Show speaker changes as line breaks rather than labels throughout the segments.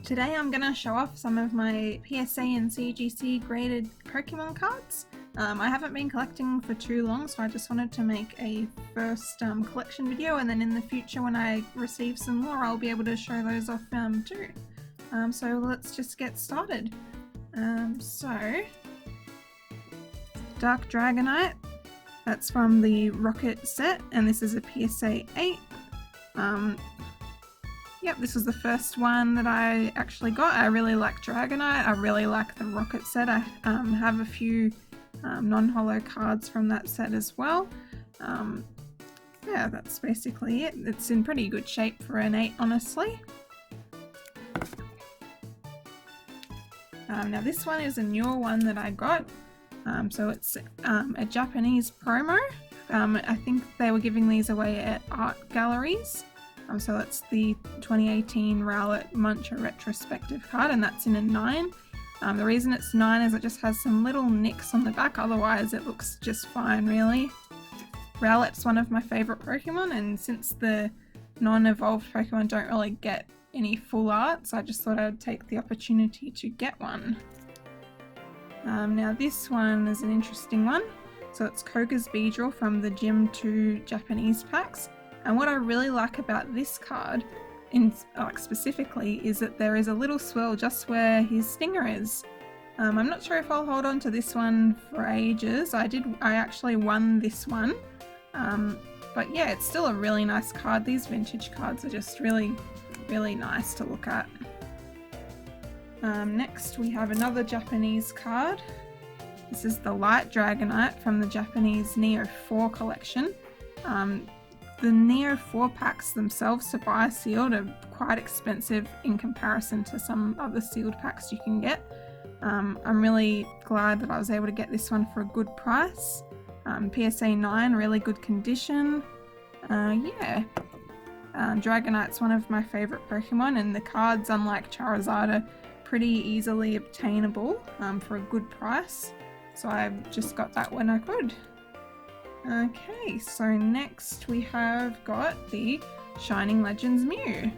Today I'm going to show off some of my PSA and CGC graded Pokemon cards. I haven't been collecting for too long, so I just wanted to make a first collection video, and then in the future when I receive some more I'll be able to show those off too. So let's just get started. Dark Dragonite, that's from the Rocket set, and this is a PSA 8. Yep, this was the first one that I actually got. I really like Dragonite. I really like the Rocket set. I have a few non-holo cards from that set as well. Yeah, that's basically it. It's in pretty good shape for an 8, honestly. Now this one is a newer one that I got. So it's a Japanese promo. I think they were giving these away at art galleries. So it's the 2018 Rowlet Muncher retrospective card, and that's in a 9. The reason it's 9 is it just has some little nicks on the back, otherwise it looks just fine really. Rowlet's one of my favourite Pokemon, and since the non-evolved Pokemon don't really get any full art, so I just thought I'd take the opportunity to get one. Now this one is an interesting one. So it's Koga's Beedrill from the Gym 2 Japanese packs. And what I really like about this card, specifically, is that there is a little swirl just where his stinger is. I'm not sure if I'll hold on to this one for ages. I actually won this one. But yeah, it's still a really nice card. These vintage cards are just really, really nice to look at. Next we have another Japanese card. This is the Light Dragonite from the Japanese Neo 4 collection. The Neo 4 packs themselves to buy sealed are quite expensive in comparison to some other sealed packs you can get. I'm really glad that I was able to get this one for a good price. PSA 9, really good condition. Yeah. Dragonite's one of my favourite Pokemon, and the cards, unlike Charizard, are pretty easily obtainable for a good price. So I've just got that when I could. Okay, so next we have got the Shining Legends Mew.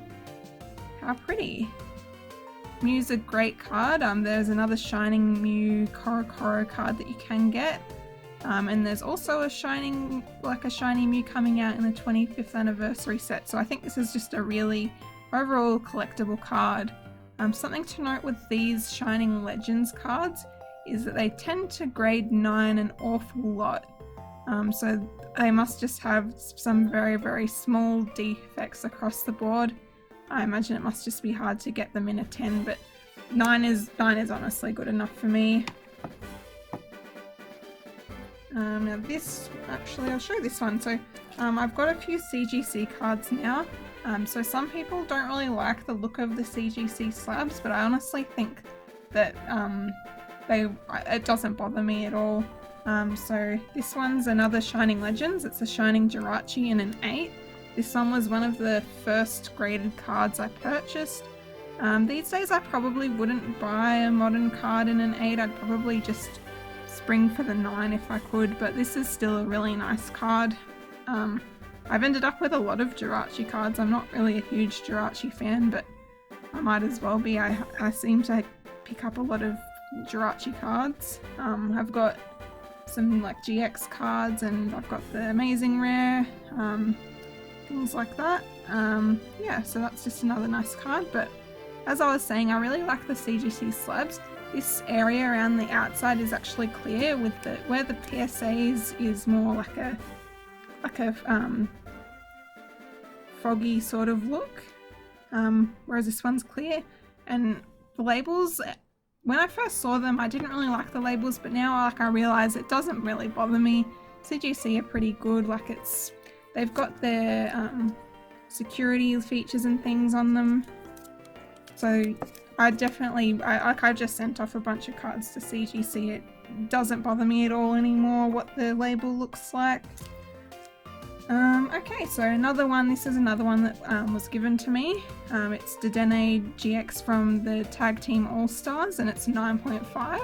How pretty. Mew's a great card. There's another Shining Mew Korokoro card that you can get. And there's also a shiny Mew coming out in the 25th anniversary set. So I think this is just a really overall collectible card. Something to note with these Shining Legends cards is that they tend to grade 9 an awful lot. So they must just have some very, very small defects across the board. I imagine it must just be hard to get them in a 10, but 9 is honestly good enough for me. Now this, actually I'll show this one. So I've got a few CGC cards now. So some people don't really like the look of the CGC slabs, but I honestly think that it doesn't bother me at all. So this one's another Shining Legends. It's a Shining Jirachi in an 8. This one was one of the first graded cards I purchased. These days I probably wouldn't buy a modern card in an 8. I'd probably just spring for the 9 if I could, but this is still a really nice card. I've ended up with a lot of Jirachi cards. I'm not really a huge Jirachi fan, but I might as well be. I seem to pick up a lot of Jirachi cards. I've got some GX cards, and I've got the Amazing Rare, things like that. Yeah, so that's just another nice card. But as I was saying, I really like the CGC slabs. This area around the outside is actually clear, with where the PSAs is more like a foggy sort of look, whereas this one's clear. And the labels, when I first saw them, I didn't really like the labels, but now I realise it doesn't really bother me. CGC are pretty good. They've got their security features and things on them. So I just sent off a bunch of cards to CGC. It doesn't bother me at all anymore what the label looks like. Okay, so another one. This is another one that was given to me. It's Dedenne GX from the Tag Team All-Stars, and it's 9.5.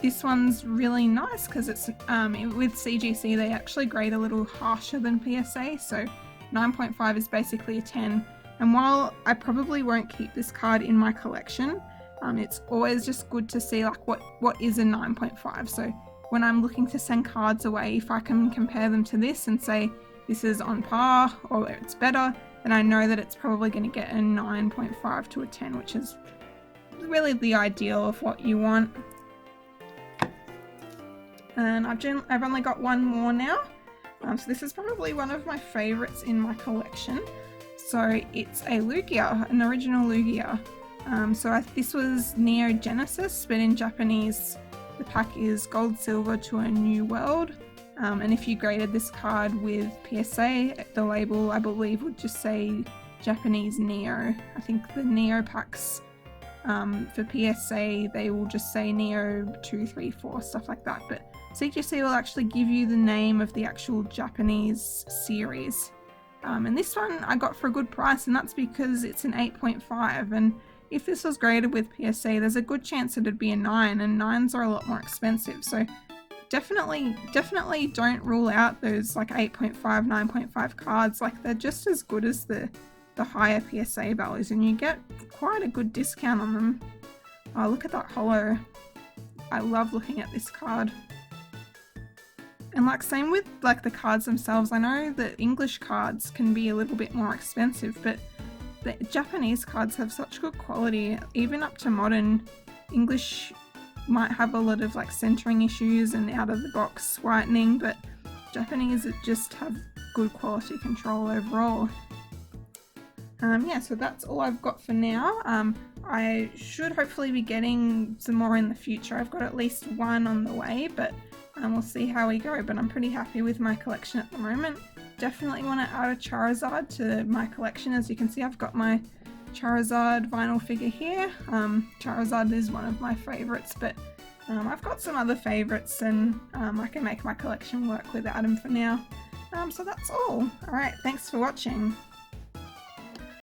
This one's really nice because it's with CGC they actually grade a little harsher than PSA, so 9.5 is basically a 10, And while I probably won't keep this card in my collection, it's always just good to see like what is a 9.5. So when I'm looking to send cards away, if I can compare them to this and say this is on par or it's better, then I know that it's probably going to get a 9.5 to a 10, which is really the ideal of what you want. And I've only got one more now. So this is probably one of my favorites in my collection. So it's a Lugia, an original Lugia. This was Neo Genesis, but in Japanese the pack is Gold Silver to a New World. And if you graded this card with PSA, the label I believe would just say Japanese Neo. I think the Neo packs for PSA they will just say Neo 2, 3, 4, stuff like that. But CGC will actually give you the name of the actual Japanese series. And this one I got for a good price, and that's because it's an 8.5, and if this was graded with PSA there's a good chance it'd be a 9, and 9s are a lot more expensive. So definitely don't rule out those like 8.5, 9.5 cards. Like they're just as good as the higher PSA values, and you get quite a good discount on them. Oh, look at that holo. I love looking at this card. And like same with like the cards themselves, I know that English cards can be a little bit more expensive, but the Japanese cards have such good quality. Even up to modern, English might have a lot of like centering issues and out of the box whitening, but Japanese just have good quality control overall. Yeah, so that's all I've got for now. I should hopefully be getting some more in the future. I've got at least one on the way, but we'll see how we go. But I'm pretty happy with my collection at the moment. Definitely want to add a Charizard to my collection. As you can see, I've got my Charizard vinyl figure here. Charizard is one of my favourites, but I've got some other favourites, and I can make my collection work without them for now. So that's all. Alright, thanks for watching.